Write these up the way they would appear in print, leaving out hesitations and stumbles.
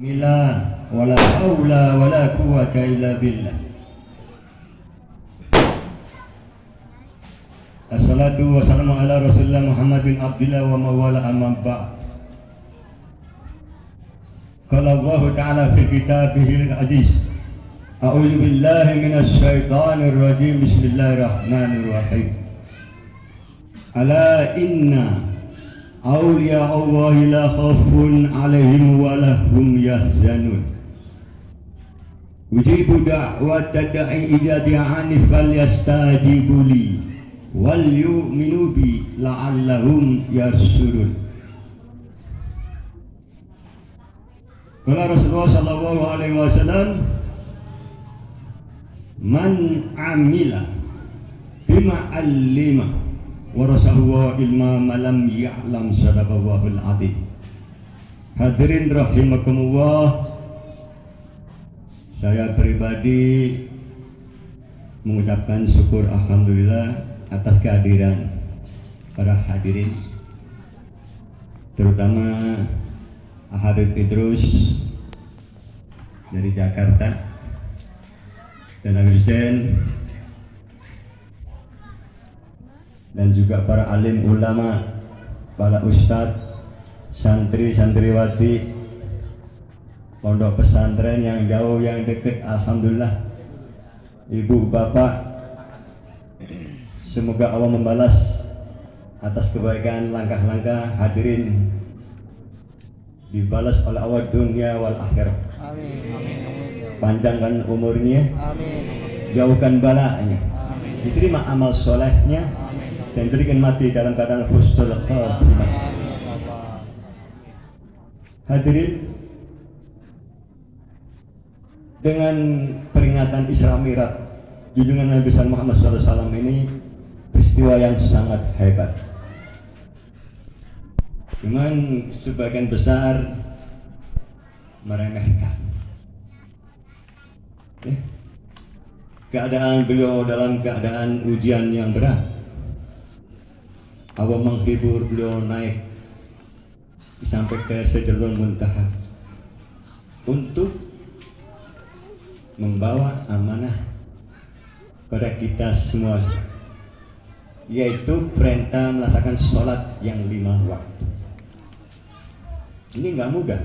Bismillah wala haula wala quwwata illa billah. Assalatu wassalamu ala Rasulillah Muhammad bin Abdillah wa mawala amma ba'd. Qala Allah Ta'ala fi kitabihil aziz. A'udzu billahi minasy syaithanir rajim. Bismillahirrahmanirrahim. Ala inna awliya Allah la khawfun alaihim wa lahum yahzanun. Ujibu da'wat da'i idza da'ani falyastajibu li wal yu'minu bi la'allahum yarshudun. Qala Rasulullah sallallahu alaihi wasallam, man amila bima allima warasahu ilma malam ya'lam sadaqallahul adzim. Hadirin rahimakumullah, saya pribadi mengucapkan syukur alhamdulillah atas kehadiran para hadirin, terutama Habib Idrus dari Jakarta dan Habib Hussein, dan juga para alim ulama, para ustadz, santri, santriwati, pondok pesantren yang jauh yang dekat, alhamdulillah, ibu bapak, semoga Allah membalas atas kebaikan langkah-langkah hadirin, dibalas oleh Allah dunia wal akhirah. Amin. Panjangkan umurnya, amin. Jauhkan balanya, diterima amal solehnya, dan berikan mati dalam keadaan husnul khatimah. Hadirin, dengan peringatan Isra Mi'raj junjungan Nabi besar Muhammad SAW ini peristiwa yang sangat hebat. Cuman sebagian besar meremehkan. Keadaan beliau dalam keadaan ujian yang berat. Allah menghibur beliau naik sampai ke Sidratul Muntaha untuk membawa amanah pada kita semua, yaitu perintah melaksanakan sholat yang 5 waktu. Ini nggak mudah.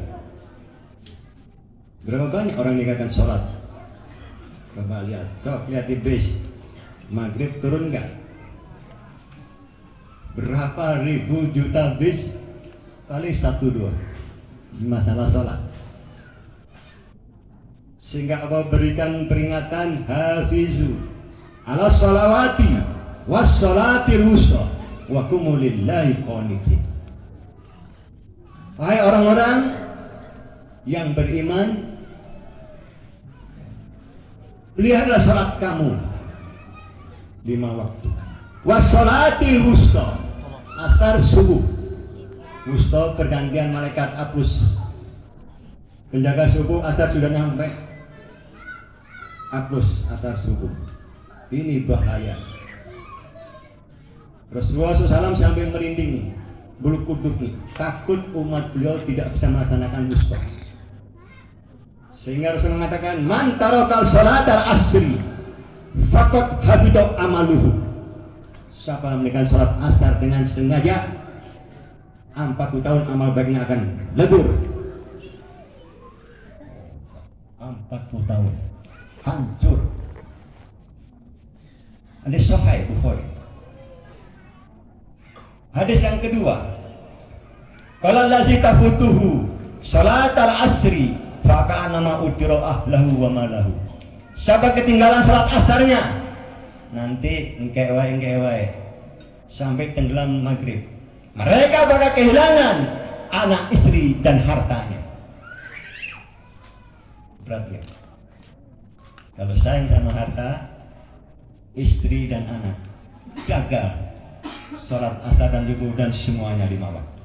Berapa banyak orang dikatakan sholat? Coba lihat, lihat di bis maghrib turun nggak? Berapa ribu juta bis kali 1-2 masalah sholat. Sehingga Allah berikan peringatan, hafizu ala sholawati was sholatil wusta wa qumu lillahi qanitin. Wahai orang-orang yang beriman, peliharalah salat kamu 5 waktu. Was sholatil wusta, asar subuh. Wusta pergantian malaikat Aplus, penjaga subuh. Asar sudah nyampe, Aplus asar subuh. Ini bahaya. Rasulullah SAW sampai merinding bulu kuduk nih, takut umat beliau tidak bisa melaksanakan wusta. Sehingga Rasul mengatakan, man tarakal sholatal asri faqad habita amaluhu. Siapa meninggalkan sholat asar dengan sengaja, 40 tahun amal baiknya akan lebur. 40 tahun hancur. Hadis Sahih Bukhari. Hadis yang kedua, qala allazi tafutuhu salatal asri fa kana ma udira ahlahu wa malahu. Siapa ketinggalan salat asarnya, nanti engke-wae sampai tenggelam maghrib, mereka bakal kehilangan anak, istri, dan hartanya. Berat ya? Kalau sayang sama harta, istri, dan anak, jaga sholat asar dan subuh dan semuanya 5 waktu.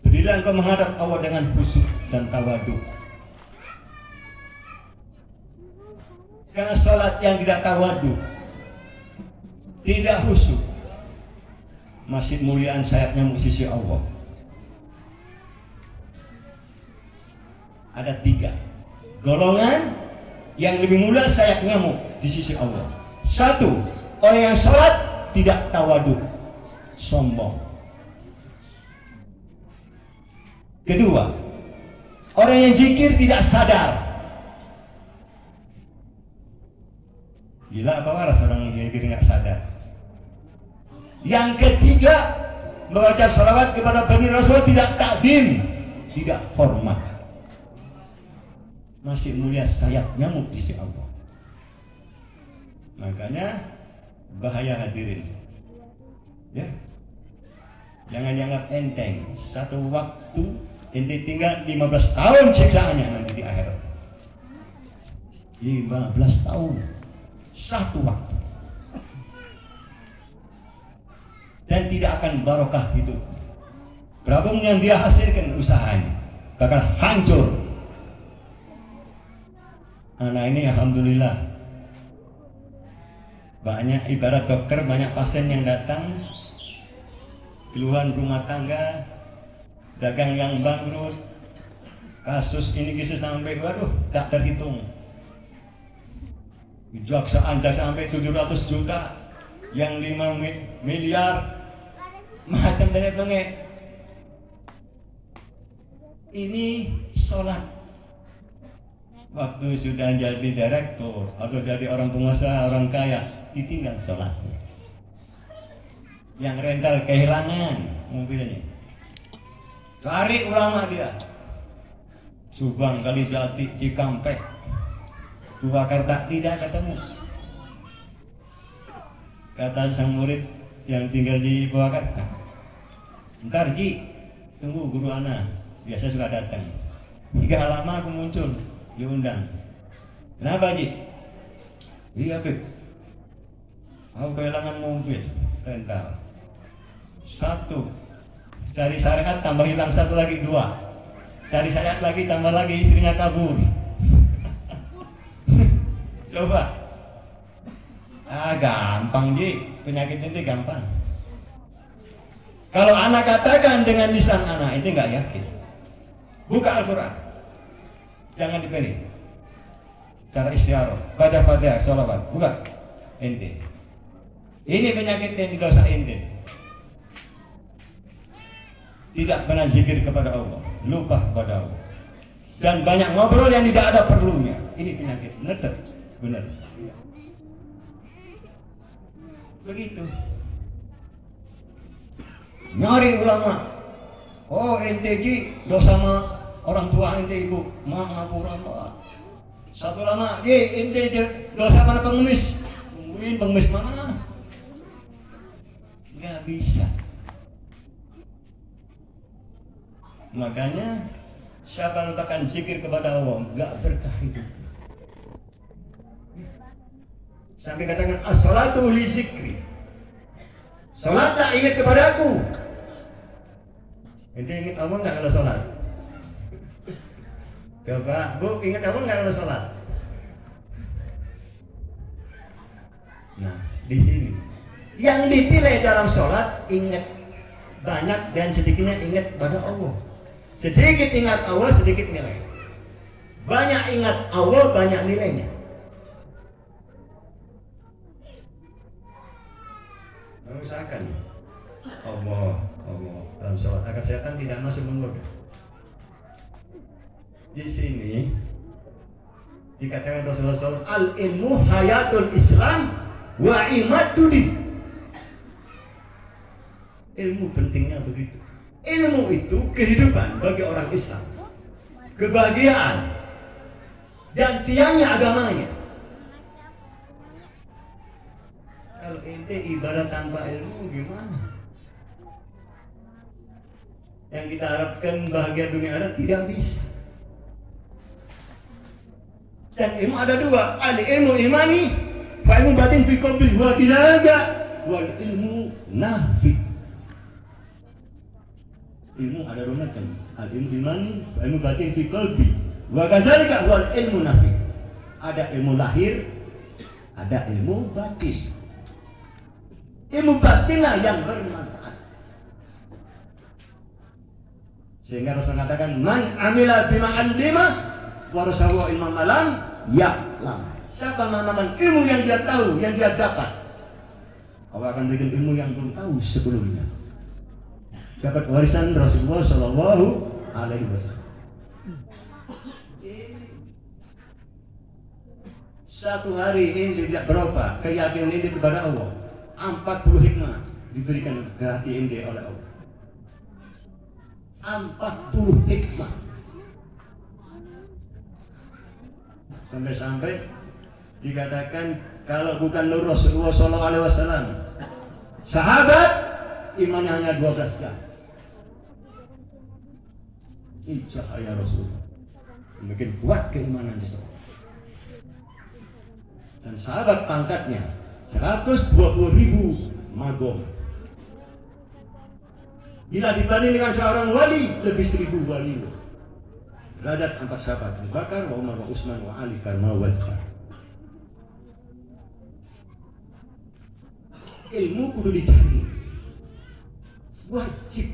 Berilah engkau menghadap Allah dengan khusyuk dan tawadhu. Karena sholat yang tidak tawadhu, tidak khusyuk, masih muliaan sayapnya sisi Allah. Ada 3 golongan yang lebih mulia sayap nyamuk di sisi Allah. 1, orang yang sholat tidak tawaduk, sombong. 2, orang yang zikir tidak sadar. Gila apa waras orang yang zikir nggak sadar. Yang 3, membaca sholawat kepada Bani Rasul tidak takdim, tidak hormat. Masih mulia sayap nyamuk di sisi Allah. Makanya bahaya hadirin. Ya. Jangan dianggap enteng. Satu waktu ente tinggal 15 tahun siksaannya nanti di akhirat. 15 tahun. Satu waktu. Dan tidak akan barokah hidup. Berapapun yang dia hasilkan usahanya bakal hancur. Anak ini alhamdulillah banyak, ibarat dokter, banyak pasien yang datang, keluhan rumah tangga, dagang yang bangkrut, kasus ini bisa sampai waduh tak terhitung. Jaksa Anda sampai 700 juta, yang 5 miliar, macam tanya. Ini sholat. Waktu sudah jadi direktur atau jadi orang pengusaha, orang kaya, ditinggal sholatnya. Yang rental kehilangan mobilnya. Cari ulama dia. Subang, Kalijati, Cikampek, Purwakarta, tidak ketemu. Kata sang murid yang tinggal di Purwakarta, ntar Ji, tunggu guru ana, biasa suka datang. 3 lama aku muncul, diundang. Kenapa Ji? Iya Beb, aku kehilangan mobil rental. 1, cari syariat tambah hilang 1 lagi, 2. Cari syariat lagi tambah lagi istrinya kabur. Coba. Gampang Ji, penyakit ini gampang. Kalau anak katakan dengan lisan anak, ini nggak yakin. Buka Al-Quran, jangan dipilih. Cara istiarah, baca Fatihah, sholawat, buka. Ente. Ini penyakit yang dosa ente. Tidak pernah zikir kepada Allah, lupa kepada Allah, dan banyak ngobrol yang tidak ada perlunya. Ini penyakit, benar. Begitu. Nyari ulama. Oh ente Ji, dosa sama orang tua ente ibu, ngapura Allah. Satu lama, ente dosa mana pengemis? Pengemis mana? Nggak bisa. Makanya siapa yang letakkan zikir kepada Allah nggak berkah hidup. Sampai katakan as-salatu li zikri. Salatlah ingat kepadaku. Ente ingat Allah nggak kalau salat? Coba Bu, ingat Allah nggak kalau salat? Nah, di sini yang dipilih dalam salat ingat banyak dan sedikitnya ingat pada Allah. Sedikit ingat Allah, sedikit nilai. Banyak ingat Allah, banyak nilainya. Usahakan Allah dalam sholat agar setan tidak masuk menggoda. Di sini dikatakan Rasulullah SAW, al ilmu hayatul Islam wa imaduddin. Ilmu pentingnya begitu. Ilmu itu kehidupan bagi orang Islam, kebahagiaan dan tiangnya agamanya. Kalau ente ibadah tanpa ilmu gimana? Yang kita harapkan bahagia dunia akhirat tidak bisa. Dan ilmu ada 2, al ilmu imani, wa ilmu batin fi qalbi, wa tidak wal ilmu nafi. Ilmu ada 2 macam, al ilmu imani, wa ilmu batin fi qalbi, wa kadzalika wal ilmu nafi. Ada ilmu lahir, ada ilmu batin. Ilmu batinlah yang bermanfaat. Sehingga Rasul katakan, man amila bima 'allima warasahu ilman malam ya'lam. Siapa mengamalkan ilmu yang dia tahu, yang dia dapat, Allah akan berikan ilmu yang belum tahu sebelumnya. Dapat warisan Rasulullah Shallallahu Alaihi Wasallam. Satu hari ini tidak berubah keyakinan ini kepada Allah. 40 hikmah diberikan ke hati ini oleh Allah. 40 hikmah. Sampai-sampai dikatakan kalau bukan nur Rasulullah Shallallahu Alaihi Wasallam, sahabat imannya hanya 12 jam. Ini cahaya Rasulullah mungkin kuat keimanan seseorang. Dan sahabat pangkatnya 120.000 magom. Bila dibanding dengan seorang wali, lebih 1.000 wali. Derajat 4 sahabat, Abu Bakar, Umar, Utsman, Ali, karma wajah. Ilmu kudu dicari, wajib.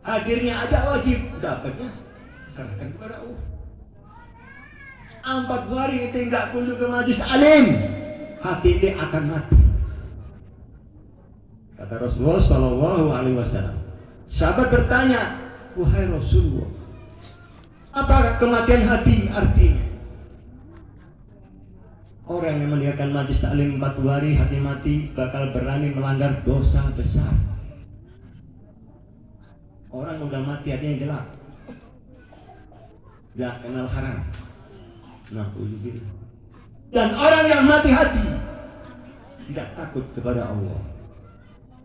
Hadirnya aja wajib, dapatnya serahkan kepada Allah. 4 hari itu enggak kunjung ke majlis alim, hati itu akan mati. Kata Rasulullah Shallallahu Alaihi Wasallam. Sahabat bertanya, wahai Rasulullah, apakah kematian hati artinya? Orang yang meninggalkan majlis taklim 40 hari hati mati bakal berani melanggar dosa besar. Orang udah mati hatinya gelap, gak kenal haram. Dan orang yang mati hati tidak takut kepada Allah,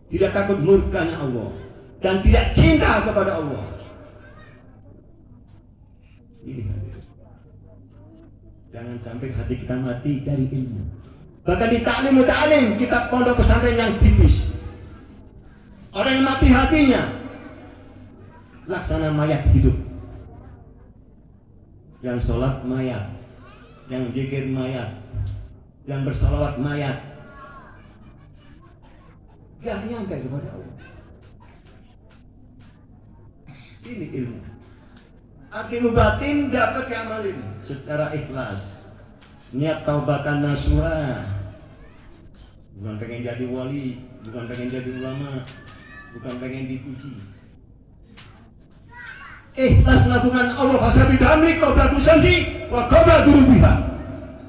tidak takut murkanya Allah, dan tidak cinta kepada Allah. Ini hadir. Jangan sampai hati kita mati dari ilmu. Bahkan di taklim muta'alim, kita pondok pesantren yang tipis, orang yang mati hatinya laksana mayat hidup, yang sholat mayat, yang zikir mayat, yang bersalawat mayat, gak nyampe kepada Allah. Ini ilmu. Arti batin dapat diamalin secara ikhlas, niat taubatan nasuha, bukan pengen jadi wali, bukan pengen jadi ulama, bukan pengen dipuji. Ikhlas melakukan Allah fasabi bihamdi qabla tusandi wa qabla durubiha.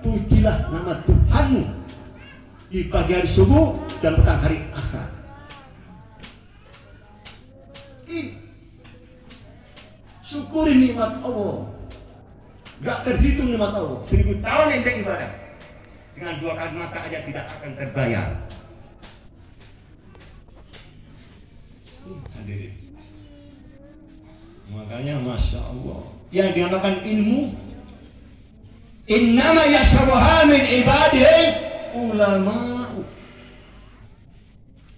Pujilah nama Tuhanmu di pagi hari subuh dan petang hari asar. Syukuri nikmat Allah. Gak terhitung nikmat Allah. 1000 tahun ente ibadah, dengan 2 kali mata aja tidak akan terbayar. Hadirin, makanya Masya Allah yang dinamakan ilmu, innama yashawaha min ibadihi ulama.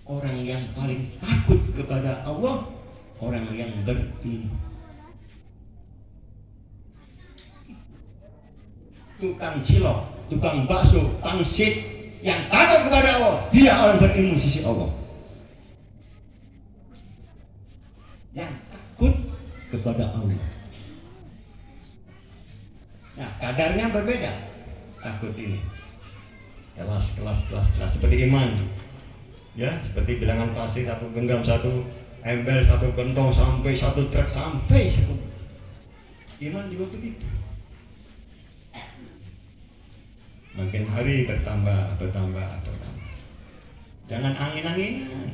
Orang yang paling takut kepada Allah, orang yang berilmu. Tukang cilok, tukang bakso, pangsit yang takut kepada Allah, dia orang berilmu sisi Allah. Yang takut kepada Allah, nah kadarnya berbeda. Takut ini kelas seperti iman, ya, seperti bilangan pasir, 1 genggam, 1 ember, 1 gentong, sampai 1 truk, sampai 1. Iman juga begitu. Makin hari bertambah. Jangan angin-anginan.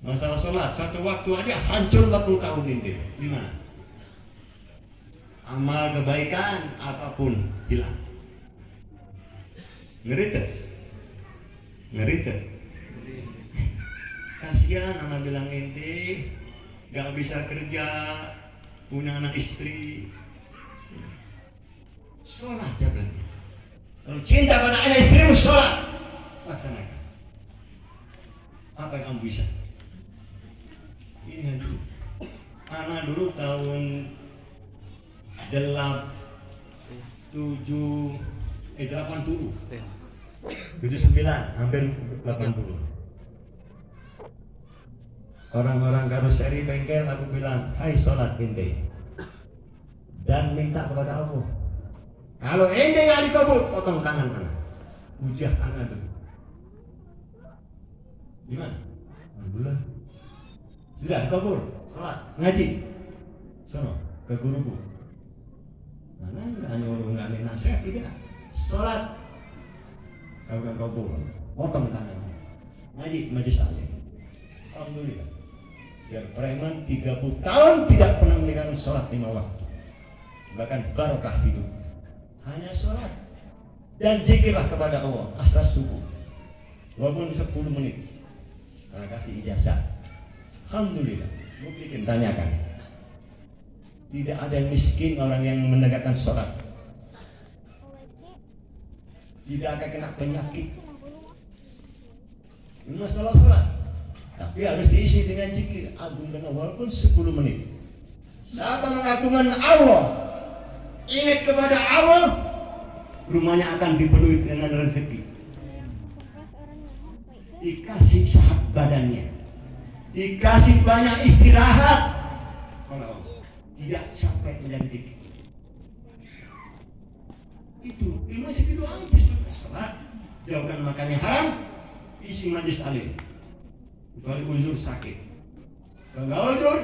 Masalah sholat, 1 waktu aja hancur 40 tahun ini. Gimana? Amal kebaikan apapun hilang. Ngeri tuh. Kasihan anak bilang ente gak bisa kerja, punya anak istri. Sholat aja berarti. Kalau cinta pada anak istrimu, sholat, laksanakan. Apa yang kamu bisa? Ini dulu. Anak dulu tahun 79, hampir 80. Orang-orang karoseri bengkel, aku bilang, hai sholat ente. dan minta kepada Allah. Kalau ente nggak dikabul, potong tangan mana? Ujah anak itu. Gimana? Alhamdulillah. Sudah dikabul, sholat, ngaji. Sono ke guruku. Mana nggak hanya orang nggak ada nasihat tidak. Sholat, kau kan kabul, potong tangan. Ngaji majlis taklim. Alhamdulillah. Biar preman 30 tahun tidak pernah meninggalkan sholat 5 waktu. Bahkan barokah hidup. Hanya sholat dan zikirlah kepada Allah asar subuh. Walaupun 10 menit. Karena kasih ijazah. Alhamdulillah. Mungkin tanyakan. Tidak ada yang miskin orang yang menegakkan sholat. Tidak akan kena penyakit. Ini masalah sholat. Tapi harus diisi dengan zikir agung dengan walaupun 10 menit. Siapa mengagungkan Allah, ingat kepada Allah, rumahnya akan dipenuhi dengan rezeki. Dikasih sehat badannya, dikasih banyak istirahat. Kalau tidak sampai menjadi zikir. Itu ilmu segitu aja. Sholat, jauhkan makan yang haram, isi majlis alim. Kecuali uzur sakit. Kalau nggak uzur,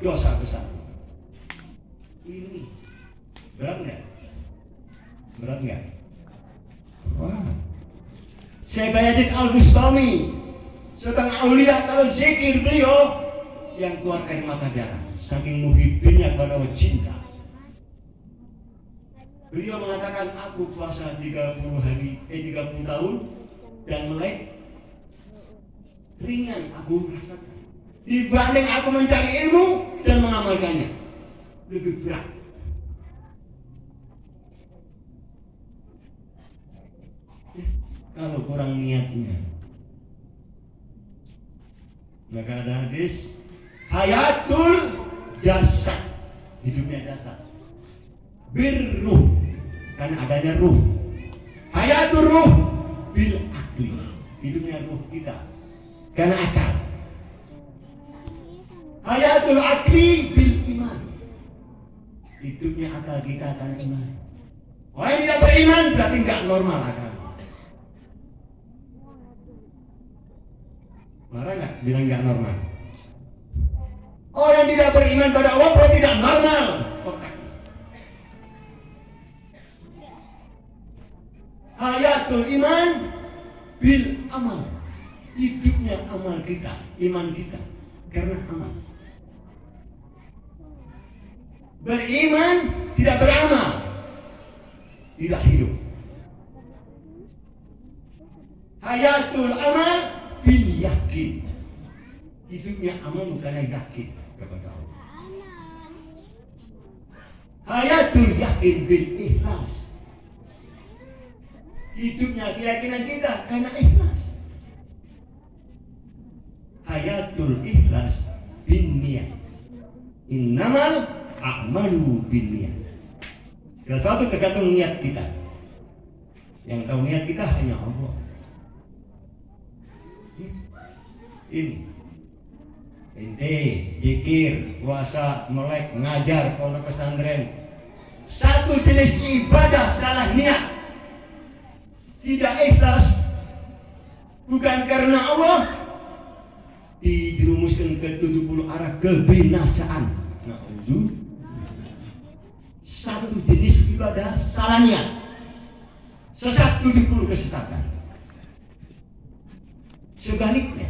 dosa besar. Ini berat nggak? Berat nggak? Wah. Syekh Bayazid Al-Bustami, seorang aulia, kalau zikir beliau yang keluar air mata darah, saking muhibbinnya kepada Allah, cinta. Beliau mengatakan, aku puasa 30 tahun dan melek ringan aku rasakan dibanding aku mencari ilmu dan mengamalkannya, lebih berat. Kalau kurang niatnya, maka ada hadis hayatul jasad, hidupnya jasad, birruh, karena adanya ruh. Hayatul ruh bil akli, hidupnya ruh kita karena akal. Hayatul akli bil iman, hidupnya akal kita karena iman. Orang yang tidak beriman berarti nggak normal akal. Marah nggak bilang nggak normal? Orang yang tidak beriman pada Allah berarti tidak normal otaknya. Hayatul iman bil amal, hidupnya amal kita, iman kita karena amal. Beriman tidak beramal, tidak hidup. Hayatul amal bil yakin, hidupnya amal bukan yakin kepada Allah. Hayatul yakin bil ikhlas, hidupnya keyakinan kita karena ikhlas. Hayatul ikhlas bin niyat, innamal a'malu bin niyat. Segala sesuatu tergantung niat kita. Yang tahu niat kita hanya Allah. Ini ente zikir, puasa, melek, ngajar, pondok pesantren, satu jenis ibadah salah niat, tidak ikhlas, bukan karena Allah, dijerumuskan ke 70 arah kebinasaan. Satu jenis ibadah salah niat, sesat 70 kesesatan. Sebaliknya,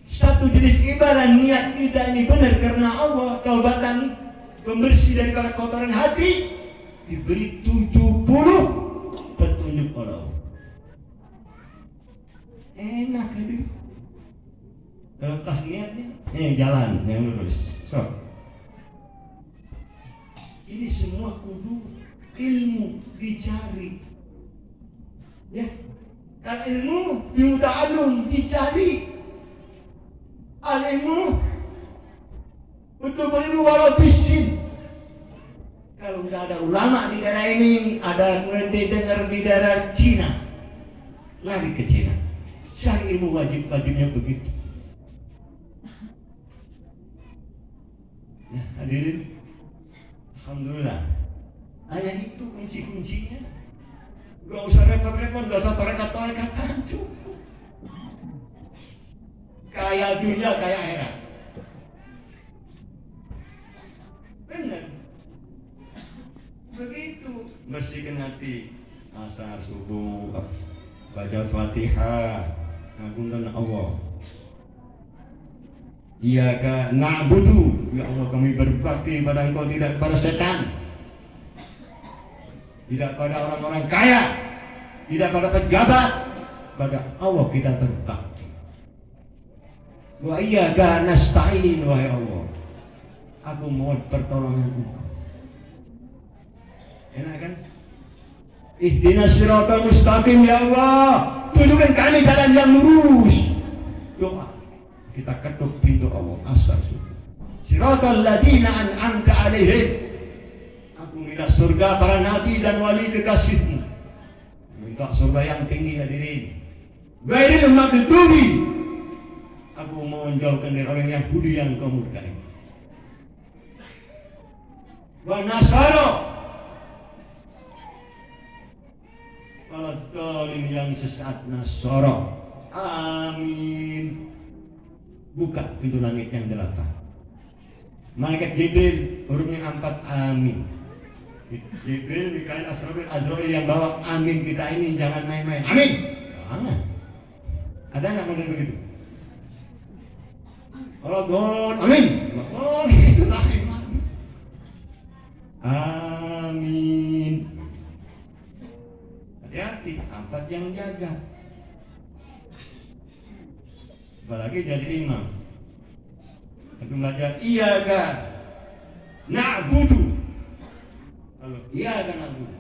satu jenis ibadah niat kita ini benar karena Allah, taubatan pembersih daripada kotoran hati, diberi 70 petunjuk oleh Allah. Enak itu. Kalau pas niatnya, jalan yang lurus. So, ini semua kudu ilmu dicari. Ya, kalau ilmu bimuta'allum dicari. Al-ilmu betul ilmu walau bisin. Kalau tidak ada ulama di daerah ini, ada nanti dengar di daerah Cina, lari ke Cina. Cari ilmu wajibnya begitu. Nah, hadirin, alhamdulillah Hanya itu kunci-kuncinya. Gak usah repot-repot, gak usah torekat-torekatan, cukup. Kaya dunia, kaya akhirat. Benar. Begitu. Bersihkan hati. Asar, subuh, baca Fatihah, agungkan Allah. Iyyaka na'budu, ya Allah kami berbakti pada Engkau, tidak kepada setan, tidak pada orang-orang kaya, tidak pada pejabat, pada Allah kita berbakti. Wa iyyaka nasta'in, wahai Allah, aku mohon pertolongan Engkau. Enak kan? Ihdinas siratal mustaqim, ya Allah, tunjukkan kami jalan yang lurus. Doa kita ketuk pintu Allah. Asar subuh. Siratal ladzina an'amta alaihim. Aku minta surga para nabi dan wali kekasihmu. Minta surga yang tinggi hadirin. Ghairil maghdubi. Aku mau menjauhkan dari orang yang Yahudi yang kau murkai. Wa nasara. Kalau dolim yang sesat nasara. Amin. Buka pintu langit yang 8. Malaikat Jibril hurufnya 4, amin. Jibril, Mikail, Asrafil, Azrail yang bawa amin kita ini jangan main-main. Amin. Jangan. Ada nggak model begitu? Kalau gol, amin. Oh, itu lain. Amin. Hati-hati, 4 yang jaga. Apalagi jadi imam. Itu belajar iyyaka na'budu. Kalau iyyaka na'budu,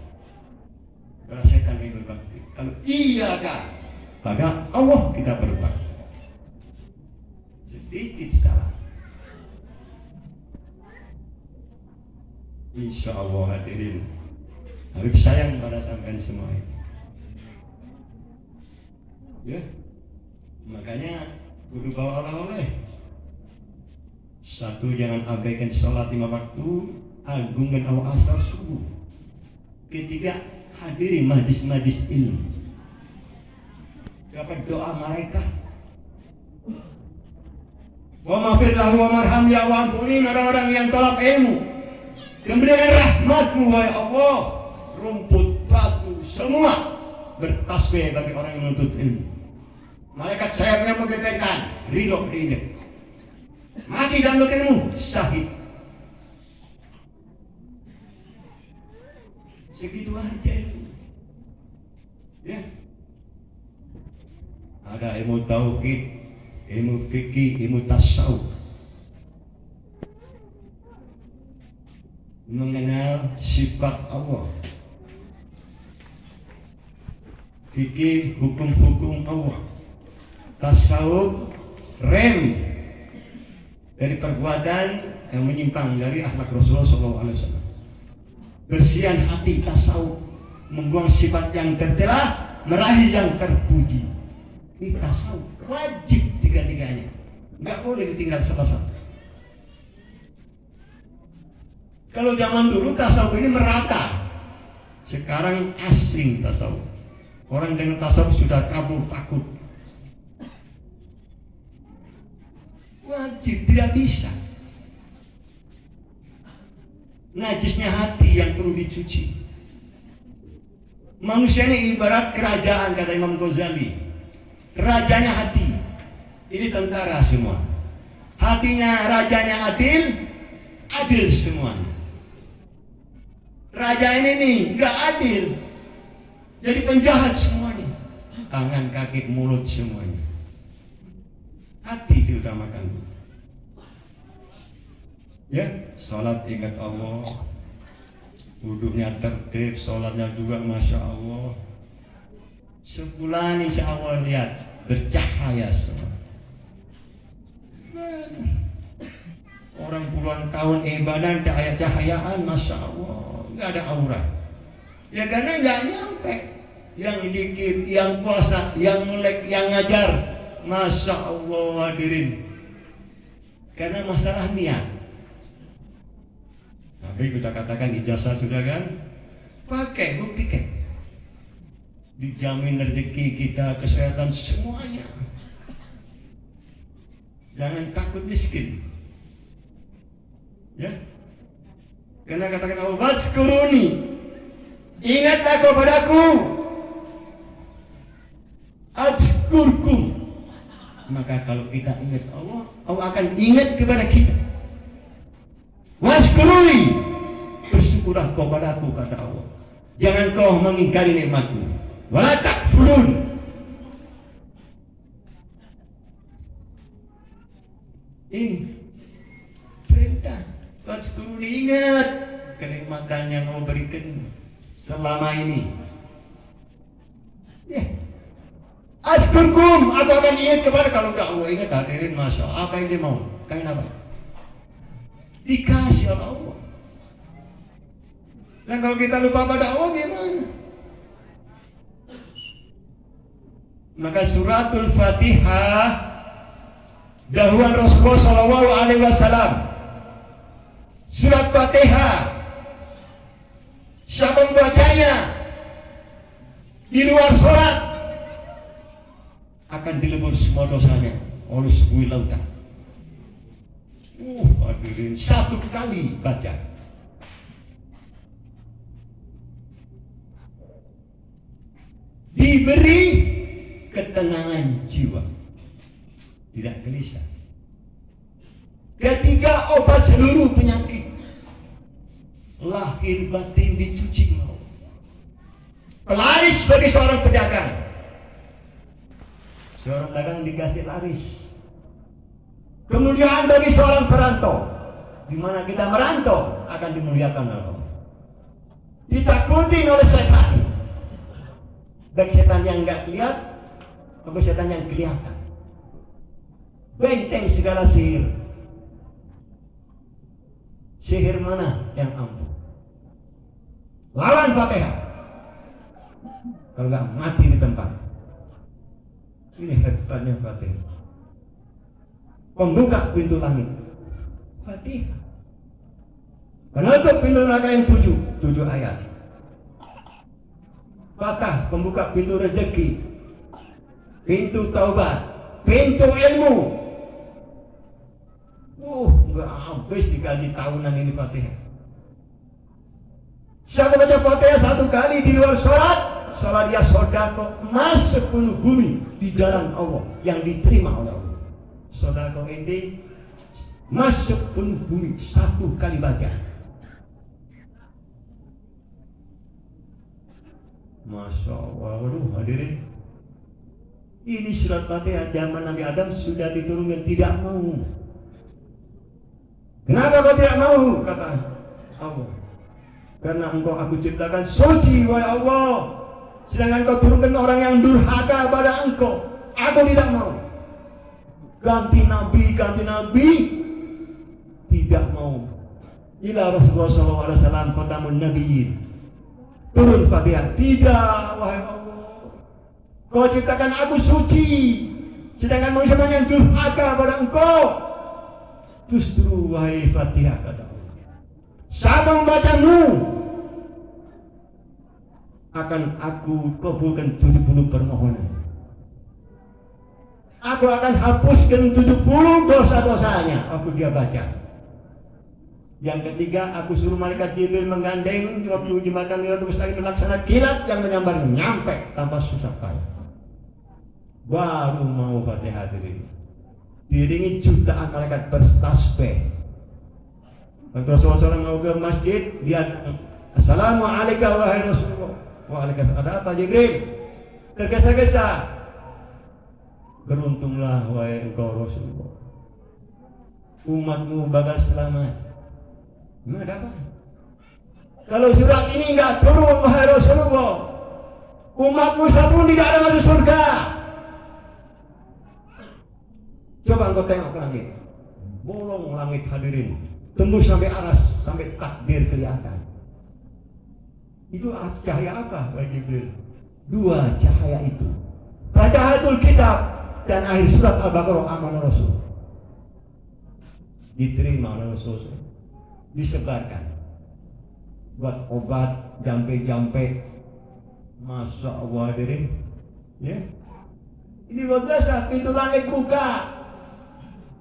pada setan yang berbakti. Kalau iyyaka, pada Allah kita berbakti. Sedikit salah, insya Allah hadirin, Habib sayang pada sampean semua ini. Ya, makanya kudu bawa oleh-oleh. 1, jangan abaikan sholat 5 waktu, agungkan Allah asar subuh. 3, hadiri majlis-majlis ilmu. Dapat doa malaikat. Wa maghfir lahu wa marham, ya Allah ampuni orang-orang yang tolak ilmu. Berikan rahmatmu wahai Allah. Rumput, batu, semua bertasbih bagi orang yang menuntut ilmu. Malaikat sayapnya membeberkan ridho dia. Mati dan ilmu syahid. Segitu aja ilmu. Ya. Ada ilmu tauhid, ilmu fikih, ilmu tasawuf. Mengenal sifat Allah. Fikih hukum-hukum Allah. Tasawuf rem dari perbuatan yang menyimpang dari akhlak Rasulullah SAW. Bersihan hati tasawuf, membuang sifat yang tercela, meraih yang terpuji. Ini tasawuf wajib 3-3-nya, nggak boleh ditinggal salah satu. Kalau zaman dulu tasawuf ini merata, sekarang asing tasawuf. Orang dengan tasawuf sudah kabur takut. Wajib, tidak bisa. Najisnya hati yang perlu dicuci. Manusia ini ibarat kerajaan, kata Imam Ghazali. Rajanya hati. Ini tentara semua. Hatinya rajanya adil, adil semuanya. Raja ini nih nggak adil, jadi penjahat semuanya. Tangan, kaki, mulut semuanya. Hati diutamakan. Ya, sholat ingat Allah, wudhunya tertib, sholatnya juga masya Allah. Sebulan insya Allah lihat bercahaya semua. Orang puluhan tahun ibadah cahaya-cahayaan, masya Allah, nggak ada aura. Ya karena nggak nyampe. Yang dikir, yang puasa, yang melek, yang ngajar, masya Allah hadirin. Karena masalah niat. Tapi kita katakan ijazah sudah kan, Pakai, buktikan. Dijamin rezeki kita, kesehatan, semuanya. Jangan takut miskin. Ya. Karena katakan Allah, "Wazkuruni." Ingatlah kepadaku. Azkurkum. Maka kalau kita ingat Allah, Allah akan ingat kepada kita. Wazkuruni. Bersyukurlah kepadaku, kata Allah. Jangan kau mengingkari nikmatku. Wala takfurun. Ini perintah. Wazkuruni, ingat kenikmatan yang Allah berikan selama ini. Ya. Azkurkum, aku akan ingat kepada. Kalau enggak Allah ingat, hadirin, masya Allah, apa yang dia mau? Kain apa? Dikasih oleh Allah. Dan kalau kita lupa pada Allah gimana? Maka suratul Fatihah, dahuluan Rasulullah Shallallahu Alaihi Wasallam. Surat Fatihah, siapa membacanya di luar sholat akan dilebur semua dosanya oleh 10 lautan. Hadirin, satu kali baca. Diberi ketenangan jiwa, tidak gelisah. Ketiga, obat seluruh penyakit. Lahir batin dicuci mau. Pelaris bagi seorang pedagang. Seorang pedagang dikasih laris. Kemuliaan bagi seorang perantau. Di mana kita merantau akan dimuliakan oleh Allah. Ditakuti oleh setan. Baik setan yang enggak lihat maupun setan yang kelihatan. Benteng segala sihir. Sihir mana yang ampuh? Lawan Fatihah. Kalau enggak mati di tempat. Ini hebatnya Fatihah. Pembuka pintu langit. Fatihah. Penutup pintu neraka yang 7 ayat. Fatah, pembuka pintu rezeki, pintu taubat, pintu ilmu. Enggak habis dikaji tahunan ini Fatihah. Siapa baca Fatihah satu kali di luar sholat, sholat dia sodako emas 10 bumi di jalan Allah yang diterima oleh Allah. Sodako ini emas 10 bumi satu kali baca. Masya Allah, waduh hadirin. Ini surat Fatihah zaman Nabi Adam sudah diturunkan, tidak mau. Kenapa kau tidak mau? Kata Allah. Karena engkau aku ciptakan suci, wahai Allah. Sedangkan kau turunkan orang yang durhaka pada engkau. Aku tidak mau. Ganti nabi, tidak mau. Ila Rasulullah SAW khatamun nabiyyin. Turun Fatihah. Tidak, wahai Allah. Kau ciptakan aku suci, sedangkan manusia yang durhaka pada engkau. Justru wahai Fatihah, kata Allah, siapa membacamu akan aku kabulkan 70 permohonan. Aku akan hapuskan 70 dosa-dosanya. Aku dia baca. Yang ketiga, aku suruh malaikat Jibril menggandeng 20 jembatan Miratul Mustaqim melaksanakan kilat yang menyambar nyampe tanpa susah payah. Baru mau Fatihah diri. Diiringi jutaan malaikat bertasbih. Rasulullah SAW mau ke masjid, dia Assalamualaikum wahai Rasulullah. Waalaikumsalam. Ada apa Jibril? Tergesa-gesa. Beruntunglah wahai engkau Rasulullah. Umatmu bakal selamat. Memang ada apa? Kalau surat ini enggak turun wahai Rasulullah, umatmu satu tidak ada masuk surga. Coba engkau tengok ke langit. Bolong langit hadirin. Tembus sampai aras, sampai takdir kelihatan. Itu cahaya apa wahai Jibril? 2 cahaya itu. Fatihatul Kitab dan akhir surat Al-Baqarah amanah Rasul. Diterima oleh Rasul. Disebarkan. buat obat, jampe-jampe. Masya Allah hadirin, ya. Ini luar biasa, pintu langit buka.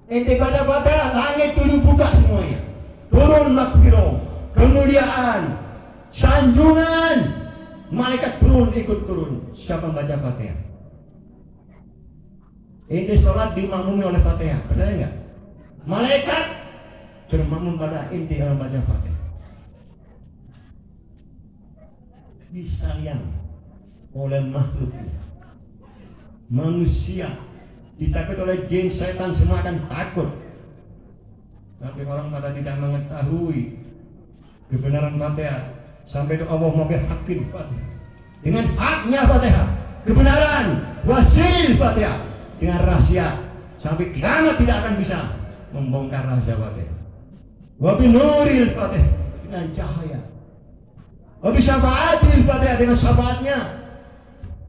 Ente baca Fatihah, langit tujuh buka semuanya. Turun makfirah, kemuliaan, sanjungan, malaikat turun ikut turun. Siapa baca Fatihah? Ente sholat dimamumi oleh Fatihah, percaya nggak? Malaikat bermakmum pada ente orang baca Fatihah. Disayang oleh makhluk manusia, ditakut oleh jin, setan, semua akan takut. Tapi orang pada tidak mengetahui kebenaran Fatihah. Sampai Allah mau hakim Fatihah dengan haknya Fatihah, kebenaran wasil Fatihah dengan rahasia, sampai kiamat tidak akan bisa membongkar rahasia Fatihah. Wabi nuril Fatihah dengan cahaya, wabi syafaatil Fatihah dengan syafaatnya.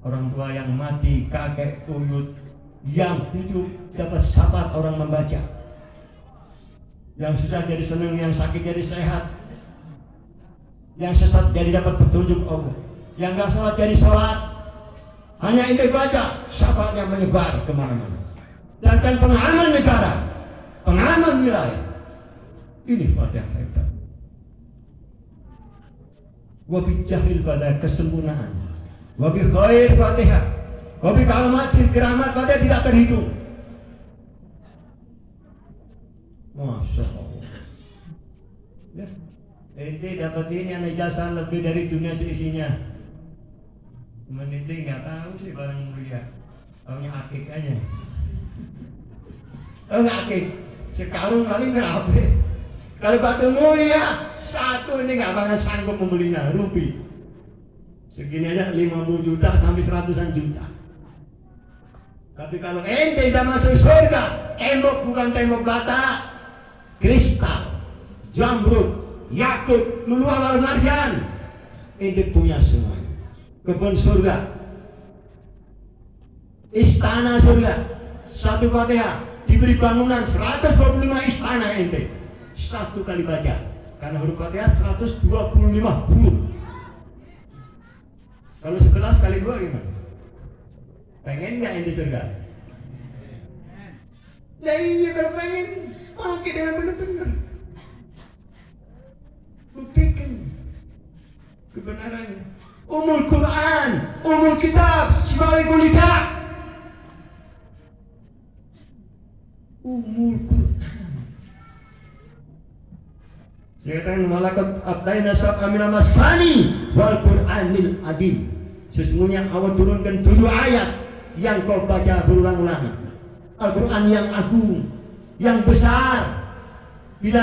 Orang tua yang mati, kakek, uyut yang hidup dapat syafaat orang membaca. Yang susah jadi senang, yang sakit jadi sehat, yang sesat jadi dapat petunjuk Allah, yang gak sholat jadi sholat. Hanya ente baca, syafaatnya menyebar kemana-mana. Dan kan pengaman negara, pengaman wilayah. Ini Fatihah hebat. Wabi jahil pada kesempurnaan, wabi khair Fatihah, wabi kalamatil keramat Fatihah tidak terhitung. Masya Allah. Ya. Ente dapat ini yang ijazah lebih dari dunia seisinya. Cuman ente nggak tahu sih barang mulia. Taunya akik aja. Oh nggak akik, sekarung paling berapa? Kalau batu mulia satu ini nggak bakal sanggup membelinya, rupi. Segini aja 50 juta sampai 100-an juta. Tapi kalau ente tidak masuk surga, tembok bukan tembok bata, kristal, jamrud, yakut, luar wal marjan, ente punya semua. Kebun surga, istana surga, satu Fatihah diberi bangunan 125 istana ente. Satu kali baca, karena huruf Fatihah 125 huruf. Kalau 11 kali 2 gimana? Pengen nggak ente surga? Ya iya kalau pengen, pakai dengan benar-benar. Buktikan kebenarannya. Umul Quran, umul kitab, sifalikul lidah. Umul Quran. Dia katakan malaikat abdaina sab'amina masani wal Qur'anil adim. Sesungguhnya Allah turunkan 7 ayat yang kau baca berulang-ulang. Al-Quran yang agung, yang besar,